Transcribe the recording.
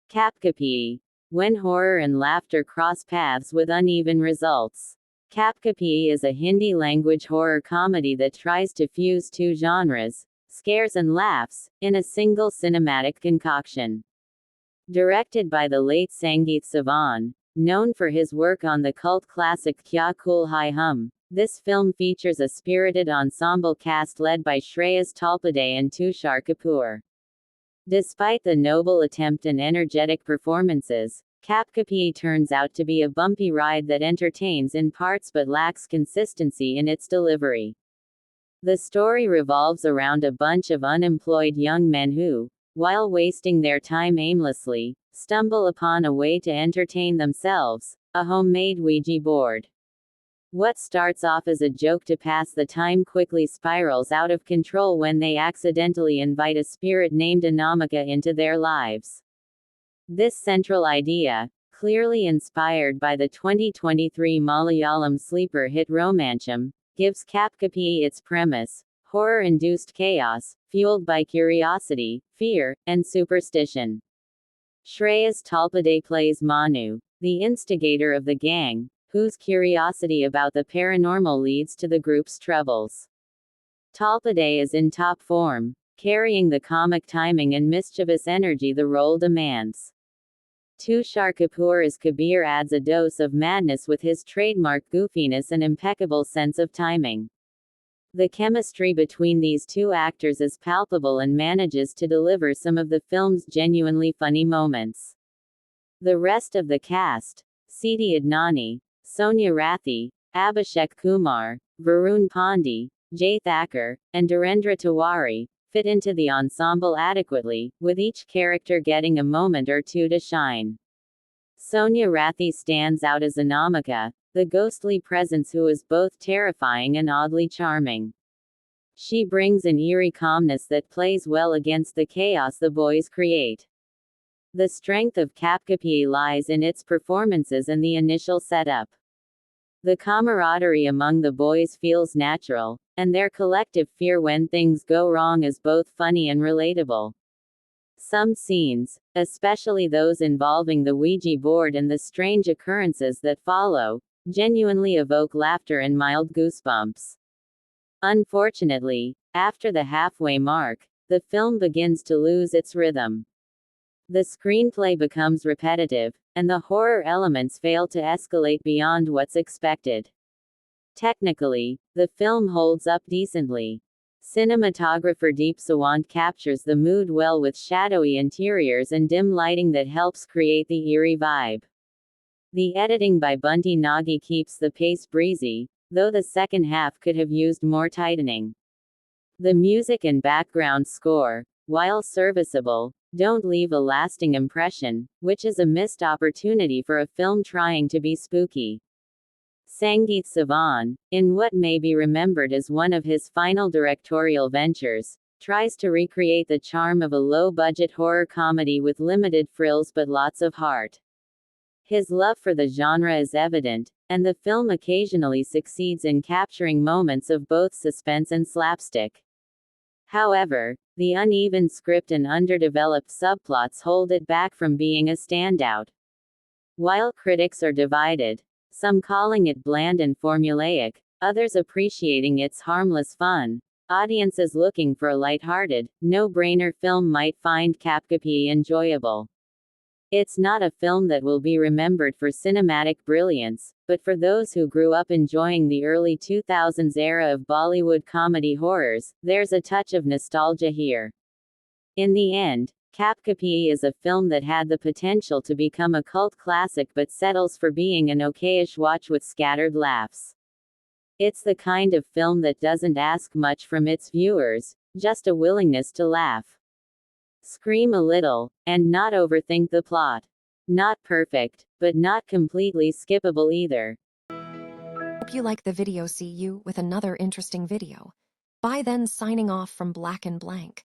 Kapkapii. When horror and laughter cross paths with uneven results. Kapkapii is a Hindi-language horror comedy that tries to fuse two genres, scares and laughs, in a single cinematic concoction. Directed by the late Sangeet Sivan, known for his work on the cult classic Kya Kool Hai Hum, this film features a spirited ensemble cast led by Shreyas Talpade and Tushar Kapoor. Despite the noble attempt and energetic performances, Kapkapii turns out to be a bumpy ride that entertains in parts but lacks consistency in its delivery. The story revolves around a bunch of unemployed young men who, while wasting their time aimlessly, stumble upon a way to entertain themselves: a homemade Ouija board. What starts off as a joke to pass the time quickly spirals out of control when they accidentally invite a spirit named Anamika into their lives. This central idea, clearly inspired by the 2023 Malayalam sleeper hit Romancham, gives Kapkapii its premise: horror-induced chaos, fueled by curiosity, fear, and superstition. Shreyas Talpade plays Manu, the instigator of the gang, whose curiosity about the paranormal leads to the group's troubles. Talpade is in top form, carrying the comic timing and mischievous energy the role demands. Tushar Kapoor as Kabir adds a dose of madness with his trademark goofiness and impeccable sense of timing. The chemistry between these two actors is palpable and manages to deliver some of the film's genuinely funny moments. The rest of the cast, Siti Adnani, Sonia Rathi, Abhishek Kumar, Varun Pandey, Jay Thakur, and Dhirendra Tiwari, fit into the ensemble adequately, with each character getting a moment or two to shine. Sonia Rathi stands out as Anamika, the ghostly presence who is both terrifying and oddly charming. She brings an eerie calmness that plays well against the chaos the boys create. The strength of Kapkapii lies in its performances and the initial setup. The camaraderie among the boys feels natural, and their collective fear when things go wrong is both funny and relatable. Some scenes, especially those involving the Ouija board and the strange occurrences that follow, genuinely evoke laughter and mild goosebumps. Unfortunately, after the halfway mark, the film begins to lose its rhythm. The screenplay becomes repetitive, and the horror elements fail to escalate beyond what's expected. Technically, the film holds up decently. Cinematographer Deep Sawant captures the mood well with shadowy interiors and dim lighting that helps create the eerie vibe. The editing by Bunty Nagi keeps the pace breezy, though the second half could have used more tightening. The music and background score, while serviceable, don't leave a lasting impression, which is a missed opportunity for a film trying to be spooky. Sangeet Sivan, in what may be remembered as one of his final directorial ventures, tries to recreate the charm of a low-budget horror comedy with limited frills but lots of heart. His love for the genre is evident, and the film occasionally succeeds in capturing moments of both suspense and slapstick. However, the uneven script and underdeveloped subplots hold it back from being a standout. While critics are divided, some calling it bland and formulaic, others appreciating its harmless fun, audiences looking for a lighthearted, no-brainer film might find Kapkapii enjoyable. It's not a film that will be remembered for cinematic brilliance, but for those who grew up enjoying the early 2000s era of Bollywood comedy horrors, there's a touch of nostalgia here. In the end, Kapkapii is a film that had the potential to become a cult classic but settles for being an okayish watch with scattered laughs. It's the kind of film that doesn't ask much from its viewers, just a willingness to laugh, scream a little, and not overthink the plot. Not perfect, but not completely skippable either. Hope you like the video. See you with another interesting video. Bye then, signing off from Black and Blank.